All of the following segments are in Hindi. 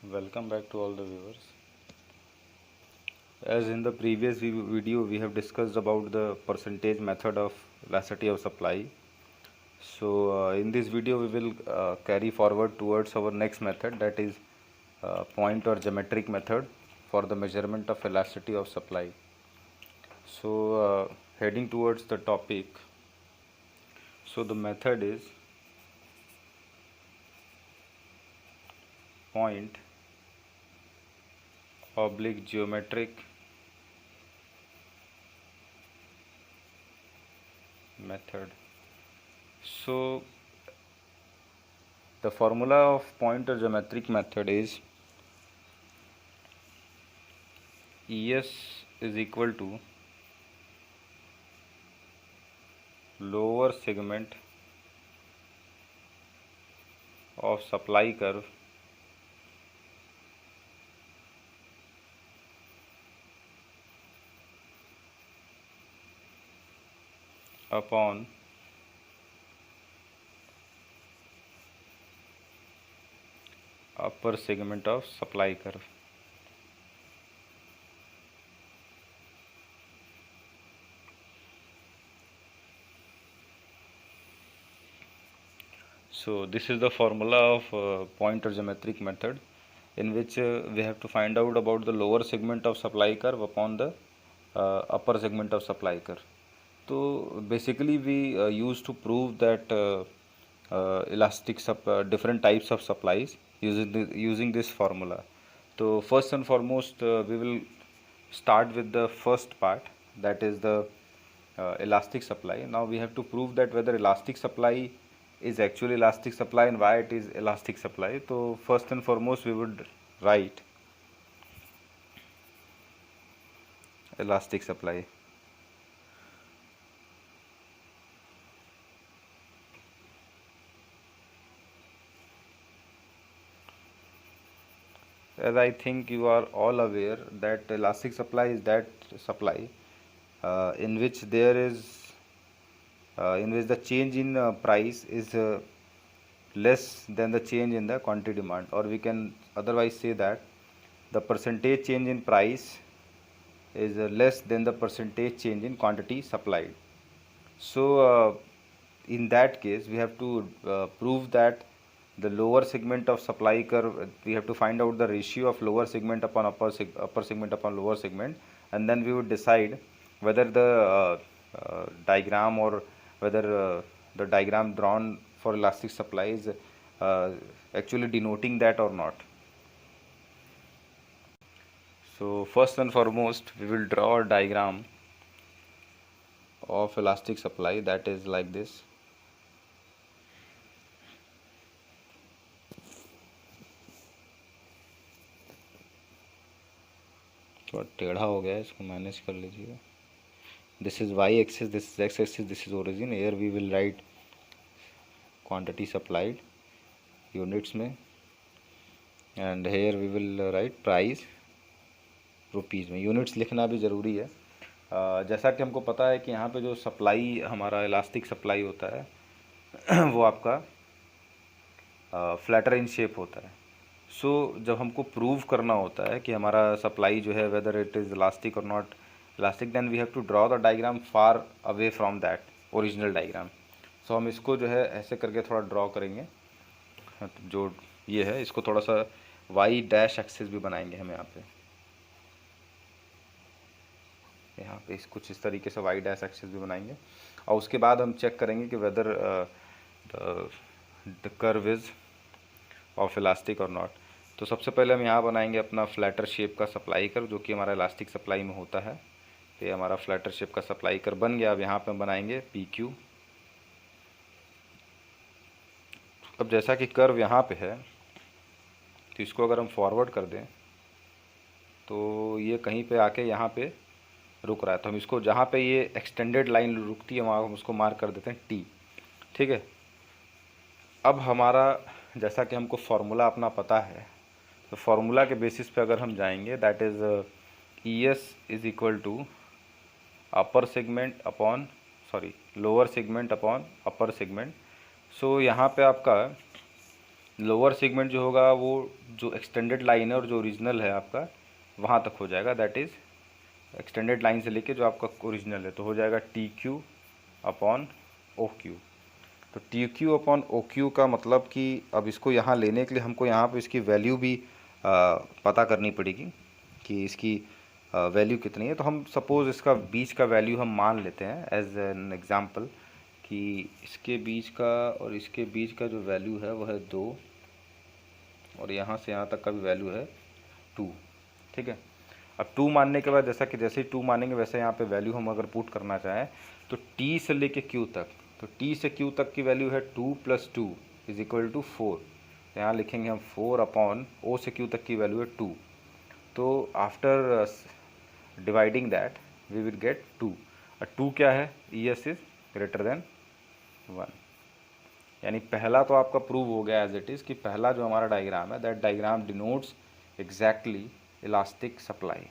Welcome back to all the viewers. As in the previous video, we have discussed about the percentage method of elasticity of supply. So in this video, we will carry forward towards our next method, that is point or geometric method for the measurement of elasticity of supply. So heading towards the topic. So the method is point oblique geometric method. So the formula of point or geometric method is ES is equal to lower segment of supply curve upon upper segment of supply curve. So this is the formula of point or geometric method, in which we have to find out about the lower segment of supply curve upon the upper segment of supply curve. So basically we used to prove that different types of supplies using this formula. So first and foremost, we will start with the first part, that is the elastic supply. Now we have to prove that whether elastic supply is actually elastic supply and why it is elastic supply. So first and foremost, we would write elastic supply. As I think you are all aware that elastic supply is that supply in which the change in price is less than the change in the quantity demand, or we can otherwise say that the percentage change in price is less than the percentage change in quantity supplied. So in that case we have to prove that the lower segment of supply curve, we have to find out the ratio of lower segment upon upper segment upon lower segment, and then we would decide whether the diagram, or whether the diagram drawn for elastic supply is actually denoting that or not. So first and foremost, we will draw a diagram of elastic supply that is like this. थोड़ा टेढ़ा हो गया है, इसको मैनेज कर लीजिएगा. This is Y axis, this is X axis, this is origin. Here we will write quantity supplied units में, and here we will write price rupees में. यूनिट्स लिखना भी ज़रूरी है. जैसा कि हमको पता है कि यहाँ पे जो सप्लाई हमारा इलास्टिक सप्लाई होता है वो आपका फ्लैटर इन शेप होता है. सो जब हमको प्रूव करना होता है कि हमारा सप्लाई जो है वेदर इट इज़ इलास्टिक और not elastic, then we have to draw the diagram far away from that original diagram. So हम इसको जो है ऐसे करके थोड़ा ड्रॉ करेंगे. जो ये है इसको थोड़ा सा वाई डैश एक्सिस भी बनाएंगे हम यहाँ पे इस कुछ इस तरीके से वाई डैश एक्सिस भी बनाएंगे. और उसके बाद हम चेक करेंगे कि whether the curve is of elastic और नॉट. तो सबसे पहले हम यहाँ बनाएंगे अपना फ्लैटर शेप का सप्लाई कर्व, जो कि हमारा इलास्टिक सप्लाई में होता है. तो ये हमारा फ्लैटर शेप का सप्लाई कर्व बन गया. अब यहाँ पे हम बनाएंगे पी क्यू. अब जैसा कि कर्व यहाँ पे है, तो इसको अगर हम फॉरवर्ड कर दें तो ये कहीं पे आके यहाँ पे रुक रहा है. तो हम इसको जहाँ पे ये एक्सटेंडेड लाइन रुकती है वहाँ हम उसको मार्क कर देते हैं टी. ठीक है. अब हमारा जैसा कि हमको फार्मूला अपना पता है, तो फार्मूला के बेसिस पे अगर हम जाएंगे, that is E S is equal to upper segment upon lower segment upon upper segment. So यहाँ पे आपका लोअर सेगमेंट जो होगा वो जो एक्सटेंडेड लाइन है और जो ओरिजिनल है आपका वहाँ तक हो जाएगा, दैट इज़ एक्सटेंडेड लाइन से लेके जो आपका ओरिजिनल है, तो हो जाएगा T Q upon O Q. तो T Q upon O Q का मतलब कि अब इसको यहाँ लेने के लिए हमको यहाँ पे इसकी वैल्यू भी पता करनी पड़ेगी कि इसकी वैल्यू कितनी है। तो हम सपोज़ इसका बीच का वैल्यू हम मान लेते हैं एज एन एग्ज़ाम्पल कि इसके बीच का और इसके बीच का जो वैल्यू है वह है 2 और यहाँ से यहाँ तक का भी वैल्यू है 2। ठीक है, अब 2 मानने के बाद जैसे ही 2 मानेंगे वैसे यहाँ पे वैल्यू हम अगर पुट करना चाहें तो t से लेके q तक, तो t से q तक की वैल्यू है 2 + 2 = 4। तो यहाँ लिखेंगे हम 4 अपॉन o से q तक की वैल्यू है 2। तो after dividing that we will get 2। और 2 क्या है, ES इज़ ग्रेटर देन 1। यानी पहला तो आपका प्रूव हो गया एज इट इज़ कि पहला जो हमारा डायग्राम है that diagram denotes exactly elastic supply.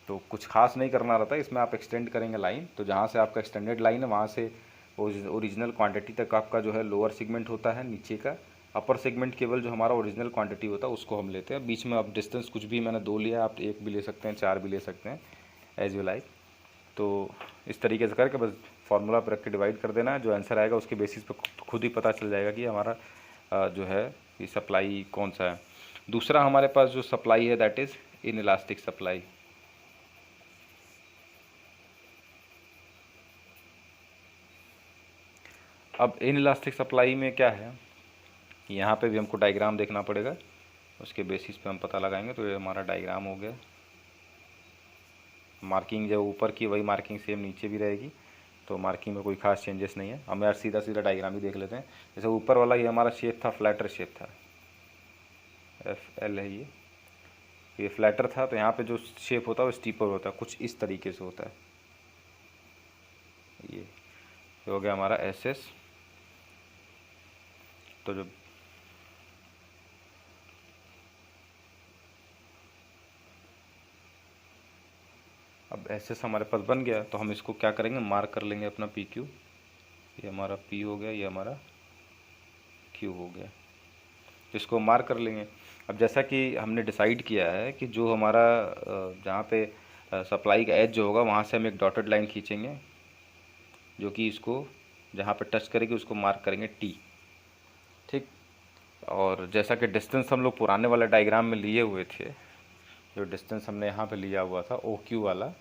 तो कुछ खास नहीं करना रहता है इसमें, आप एक्सटेंड करेंगे लाइन, तो जहाँ से आपका एक्सटेंडेड लाइन है वहाँ से ओरिजिनल क्वांटिटी तक आपका जो है लोअर सेगमेंट होता है नीचे का, अपर सेगमेंट केवल जो हमारा ओरिजिनल क्वांटिटी होता है उसको हम लेते हैं। बीच में आप डिस्टेंस कुछ भी मैंने 2 लिया, आप 1 भी ले सकते हैं, 4 भी ले सकते हैं, एज यू लाइक। तो इस तरीके से करके बस फार्मूला पर रख के डिवाइड कर देना है, जो आंसर आएगा उसके बेसिस पर खुद ही पता चल जाएगा कि हमारा जो है ये सप्लाई कौन सा है। दूसरा हमारे पास जो सप्लाई है that is in elastic supply. अब इन इलास्टिक सप्लाई में क्या है, यहाँ पे भी हमको डायग्राम देखना पड़ेगा, उसके बेसिस पे हम पता लगाएंगे। तो ये हमारा डायग्राम हो गया, मार्किंग जो ऊपर की वही मार्किंग सेम नीचे भी रहेगी, तो मार्किंग में कोई खास चेंजेस नहीं है। हम यार सीधा सीधा डायग्राम ही देख लेते हैं। जैसे ऊपर वाला ये हमारा शेप था, फ्लैटर शेप था, FL है ये फ्लैटर था। तो यहाँ पे जो शेप होता है वो स्टीपर होता है, कुछ इस तरीके से होता है। ये हो गया हमारा SS। तो जो अब SS हमारे पास बन गया, तो हम इसको क्या करेंगे, मार्क कर लेंगे अपना PQ। ये हमारा P हो गया, ये हमारा Q हो गया, तो इसको मार्क कर लेंगे। अब जैसा कि हमने डिसाइड किया है कि जो हमारा जहाँ पे सप्लाई का एज जो होगा वहाँ से हम एक डॉटेड लाइन खींचेंगे जो कि इसको जहाँ पे टच करेगी उसको मार्क करेंगे T। ठीक, और जैसा कि डिस्टेंस हम लोग पुराने वाले डायग्राम में लिए हुए थे, जो डिस्टेंस हमने यहाँ पे लिया हुआ था OQ वाला,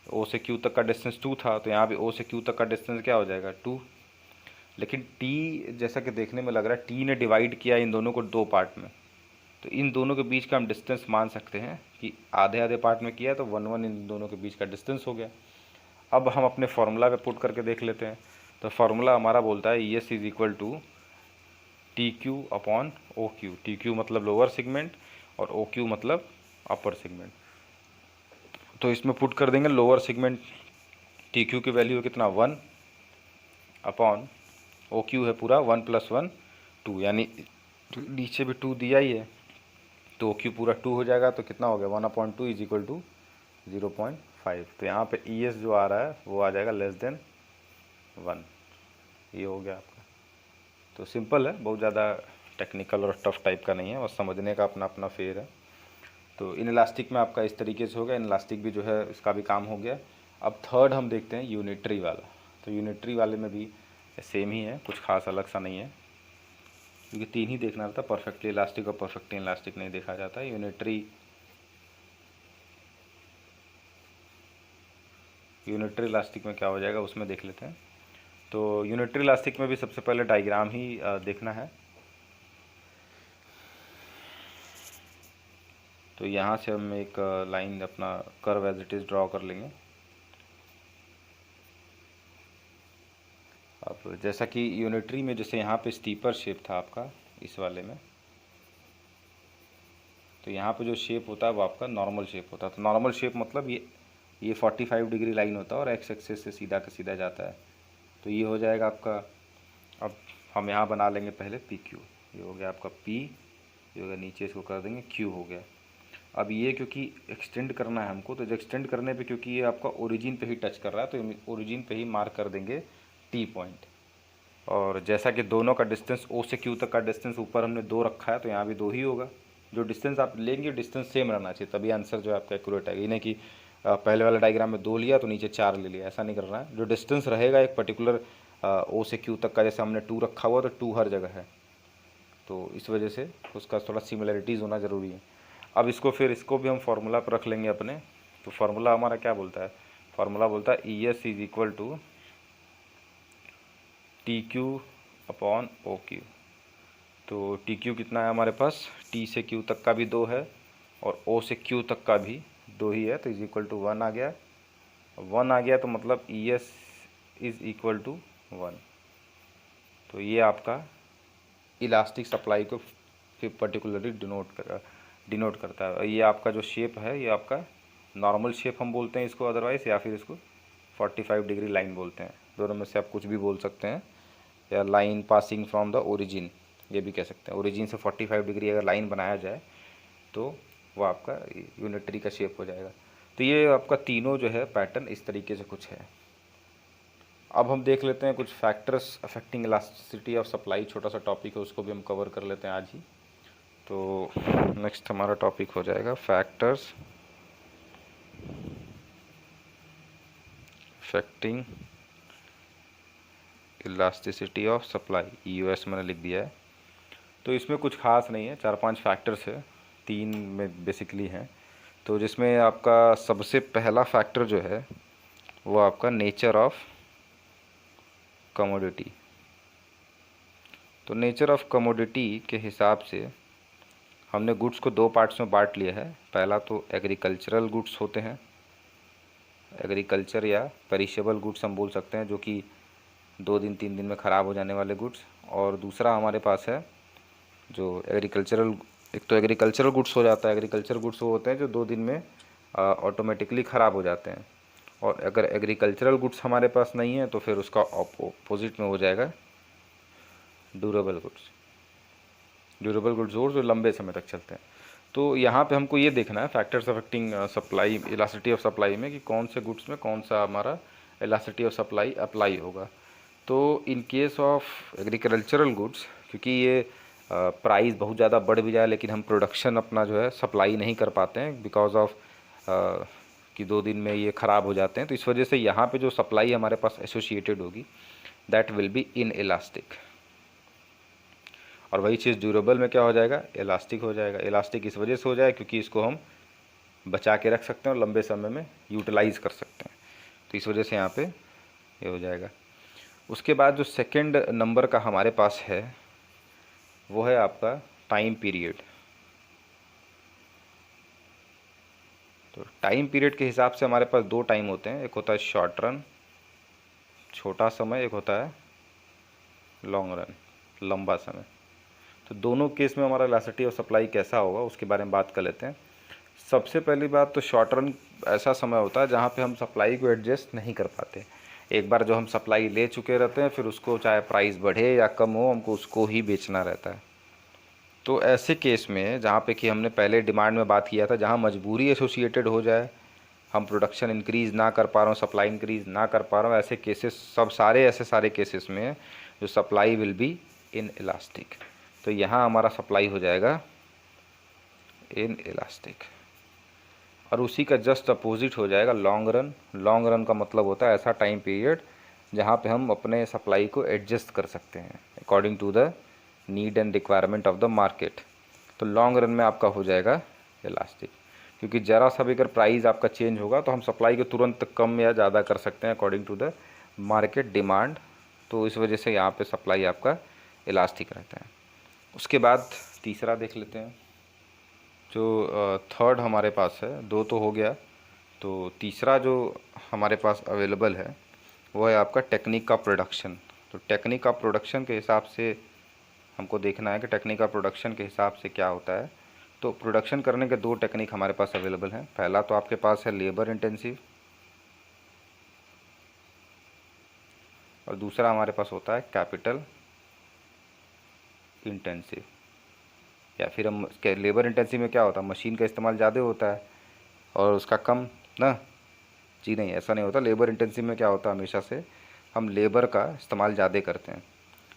O से Q तक का डिस्टेंस 2 था, तो यहाँ भी O से Q तक का डिस्टेंस क्या हो जाएगा 2। लेकिन T जैसा कि देखने में लग रहा है T ने डिवाइड किया इन दोनों को 2 पार्ट में, तो इन दोनों के बीच का हम डिस्टेंस मान सकते हैं कि आधे आधे पार्ट में किया, तो 1 इन दोनों के बीच का डिस्टेंस हो गया। अब हम अपने फार्मूला पे पुट करके देख लेते हैं। तो फार्मूला हमारा बोलता है ES = TQ upon OQ। TQ मतलब लोअर सेगमेंट और OQ मतलब अपर सेगमेंट। तो इसमें पुट कर देंगे लोअर सेगमेंट TQ की वैल्यू है कितना 1 अपॉन OQ है पूरा 1 + 1 2, यानी नीचे भी 2 दिया ही है, तो OQ पूरा 2 हो जाएगा। तो कितना हो गया 1/2 = 0.5। तो यहाँ पे ES जो आ रहा है वो आ जाएगा <1। ये हो गया आपका। तो सिंपल है, बहुत ज़्यादा टेक्निकल और टफ टाइप का नहीं है, और समझने का अपना अपना फेर है। तो इन इलास्टिक में आपका इस तरीके से हो गया, इन इलास्टिक भी जो है इसका भी काम हो गया। अब थर्ड हम देखते हैं यूनिटरी वाला। तो यूनिटरी वाले में भी सेम ही है, कुछ खास अलग सा नहीं है, क्योंकि 3 ही देखना रहता है, परफेक्टली इलास्टिक और परफेक्टली इलास्टिक नहीं देखा जाता है। यूनिटरी इलास्टिक में क्या हो जाएगा उसमें देख लेते हैं। तो यूनिटरी इलास्टिक में भी सबसे पहले डायग्राम ही देखना है। तो यहाँ से हम एक लाइन अपना curve as it is draw कर लेंगे। अब जैसा कि यूनिटरी में जैसे यहाँ पे स्टीपर शेप था आपका इस वाले में, तो यहाँ पे जो शेप होता है वो आपका नॉर्मल शेप होता है। तो नॉर्मल शेप मतलब ये 45 डिग्री लाइन होता है और एक्स एक्सिस से सीधा का सीधा जाता है। तो ये हो जाएगा आपका, अब हम यहाँ बना लेंगे पहले PQ। ये हो गया आपका P, ये हो गया नीचे इसको कर देंगे Q हो गया। अब ये क्योंकि एक्सटेंड करना है हमको, तो जो एक्सटेंड करने पे क्योंकि ये आपका ओरिजिन पे ही टच कर रहा है, तो ओरिजिन पे ही मार्क कर देंगे T पॉइंट। और जैसा कि दोनों का डिस्टेंस O से Q तक का डिस्टेंस ऊपर हमने 2 रखा है, तो यहाँ भी 2 ही होगा। जो डिस्टेंस आप लेंगे डिस्टेंस सेम रहना चाहिए, तभी आंसर जो है आपका एक्यूरेट आएगा। ये नहीं कि पहले वाला डायग्राम में 2 लिया तो नीचे 4 ले लिया, ऐसा नहीं करना है। जो डिस्टेंस रहेगा एक पर्टिकुलर ओ से क्यू तक का, जैसे हमने 2 रखा हुआ तो 2 हर जगह है, तो इस वजह से उसका थोड़ा सिमिलरिटीज़ होना ज़रूरी है। अब इसको भी हम फार्मूला पर रख लेंगे अपने। तो फार्मूला हमारा क्या बोलता है, फार्मूला बोलता है E S is equal to T Q upon O Q. तो टी क्यू कितना है हमारे पास, टी से क्यू तक का भी 2 है और ओ से क्यू तक का भी 2 ही है, तो इज इक्वल टू 1 आ गया। 1 आ गया तो मतलब E S is equal to 1। तो ये आपका इलास्टिक सप्लाई को फिर पर्टिकुलरली डिनोट करता है। ये आपका जो शेप है, ये आपका नॉर्मल शेप हम बोलते हैं इसको अदरवाइज़, या फिर इसको 45 डिग्री लाइन बोलते हैं, दोनों में से आप कुछ भी बोल सकते हैं, या line passing from the origin ये भी कह सकते हैं। ओरिजिन से 45 डिग्री अगर लाइन बनाया जाए तो वो आपका यूनिटरी का शेप हो जाएगा। तो ये आपका तीनों जो है पैटर्न इस तरीके से कुछ है। अब हम देख लेते हैं कुछ factors affecting elasticity of supply, छोटा सा टॉपिक है, उसको भी हम कवर कर लेते हैं आज ही। तो नेक्स्ट हमारा टॉपिक हो जाएगा factors affecting elasticity of supply, US मैंने लिख दिया है। तो इसमें कुछ खास नहीं है, 4-5 फैक्टर्स है, 3 में बेसिकली हैं। तो जिसमें आपका सबसे पहला फैक्टर जो है वो आपका नेचर ऑफ कमोडिटी। तो नेचर ऑफ कमोडिटी के हिसाब से हमने गुड्स को 2 पार्ट्स में बांट लिया है। पहला तो एग्रीकल्चरल गुड्स होते हैं, एग्रीकल्चर या पेरिशेबल गुड्स हम बोल सकते हैं, जो कि 2 दिन 3 दिन में ख़राब हो जाने वाले गुड्स। और दूसरा हमारे पास है जो एग्रीकल्चरल, एक तो एग्रीकल्चरल गुड्स हो जाता है, एग्रीकल्चर गुड्स वो होते हैं जो 2 दिन में ऑटोमेटिकली ख़राब हो जाते हैं। और अगर एग्रीकल्चरल गुड्स हमारे पास नहीं है तो फिर उसका अपोजिट में हो जाएगा ड्यूरेबल गुड्स। ड्यूरेबल गुड्स और जो लंबे समय तक चलते हैं। तो यहाँ पे हमको ये देखना है factors affecting supply, elasticity of supply में, कि कौन से गुड्स में कौन सा हमारा इलास्टिसिटी ऑफ सप्लाई अप्लाई होगा। तो in case of agricultural goods, क्योंकि ये प्राइस बहुत ज़्यादा बढ़ भी जाए लेकिन हम प्रोडक्शन अपना जो है सप्लाई नहीं कर पाते हैं बिकॉज ऑफ कि 2 दिन में ये ख़राब हो जाते हैं, तो इस वजह से यहाँ पे जो सप्लाई हमारे पास एसोसिएटेड होगी that will be in elastic. और वही चीज़ ड्यूरेबल में क्या हो जाएगा, इलास्टिक हो जाएगा। इलास्टिक इस वजह से हो जाएगा क्योंकि इसको हम बचा के रख सकते हैं और लंबे समय में यूटिलाइज़ कर सकते हैं, तो इस वजह से यहाँ पे ये हो जाएगा। उसके बाद जो सेकंड नंबर का हमारे पास है वो है आपका टाइम पीरियड। तो टाइम पीरियड के हिसाब से हमारे पास 2 टाइम होते हैं, एक होता है शॉर्ट रन छोटा समय, एक होता है लॉन्ग रन लंबा समय। तो दोनों केस में हमारा इलास्टिसिटी ऑफ सप्लाई कैसा होगा उसके बारे में बात कर लेते हैं। सबसे पहली बात तो शॉर्ट रन ऐसा समय होता है जहाँ पे हम सप्लाई को एडजस्ट नहीं कर पाते। एक बार जो हम सप्लाई ले चुके रहते हैं फिर उसको चाहे प्राइस बढ़े या कम हो हमको उसको ही बेचना रहता है। तो ऐसे केस में जहाँ पे कि हमने पहले डिमांड में बात किया था, जहाँ मजबूरी एसोसिएटेड हो जाए, हम प्रोडक्शन इंक्रीज़ ना कर पा रहा हूँ, सप्लाई इंक्रीज़ ना कर पा रहा हूँ, ऐसे केसेस सब सारे ऐसे सारे केसेस में जो supply will be in elastic. तो यहाँ हमारा सप्लाई हो जाएगा इन इलास्टिक। और उसी का जस्ट अपोजिट हो जाएगा लॉन्ग रन। लॉन्ग रन का मतलब होता है ऐसा टाइम पीरियड जहाँ पे हम अपने सप्लाई को एडजस्ट कर सकते हैं according to the need and requirement of the market. तो लॉन्ग रन में आपका हो जाएगा इलास्टिक, क्योंकि ज़रा सा भी अगर प्राइस आपका चेंज होगा तो हम सप्लाई को तुरंत कम या ज़्यादा कर सकते हैं according to the market demand. तो इस वजह से यहाँ पे सप्लाई आपका इलास्टिक रहता है। उसके बाद तीसरा देख लेते हैं, जो थर्ड हमारे पास है, 2 तो हो गया, तो तीसरा जो हमारे पास अवेलेबल है वो है आपका टेक्निक का प्रोडक्शन। तो टेक्निक का प्रोडक्शन के हिसाब से हमको देखना है कि टेक्निक का प्रोडक्शन के हिसाब से क्या होता है। तो प्रोडक्शन करने के 2 टेक्निक हमारे पास अवेलेबल हैं। पहला तो आपके पास है लेबर इंटेंसिव और दूसरा हमारे पास होता है कैपिटल इंटेंसिव। या फिर हम लेबर इंटेंसिव में क्या होता है, मशीन का इस्तेमाल ज़्यादा होता है और उसका कम ना, जी नहीं ऐसा नहीं होता। लेबर इंटेंसिव में क्या होता है, हमेशा से हम लेबर का इस्तेमाल ज़्यादा करते हैं।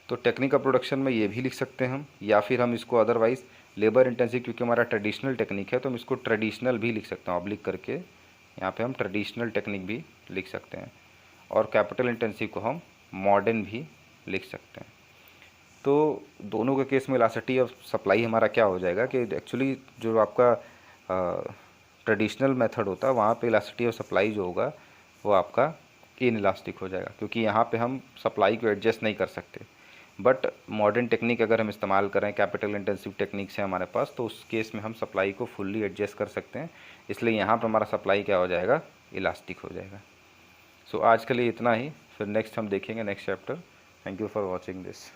तो टेक्निक का प्रोडक्शन में ये भी लिख सकते हैं हम, या फिर हम इसको अदरवाइज़ लेबर इंटेंसिव क्योंकि हमारा ट्रेडिशनल टेक्निक है तो हम इसको ट्रेडिशनल भी लिख सकते हैं, ऑब्लिक करके यहाँ पे हम ट्रेडिशनल टेक्निक भी लिख सकते हैं, और कैपिटल इंटेंसिव को हम मॉडर्न भी लिख सकते हैं। तो दोनों के केस में इलास्टिसिटी ऑफ सप्लाई हमारा क्या हो जाएगा कि एक्चुअली जो आपका ट्रेडिशनल मेथड होता है वहाँ पे इलास्टिसिटी ऑफ सप्लाई जो होगा वो आपका इन इलास्टिक हो जाएगा, क्योंकि यहाँ पे हम सप्लाई को एडजस्ट नहीं कर सकते। बट मॉडर्न टेक्निक अगर हम इस्तेमाल करें, कैपिटल इंटेंसिव टेक्निक्स है हमारे पास, तो उस केस में हम सप्लाई को फुल्ली एडजस्ट कर सकते हैं, इसलिए यहाँ पर हमारा सप्लाई क्या हो जाएगा, इलास्टिक हो जाएगा। सो आज के लिए इतना ही, फिर नेक्स्ट हम देखेंगे next chapter. Thank you for watching this.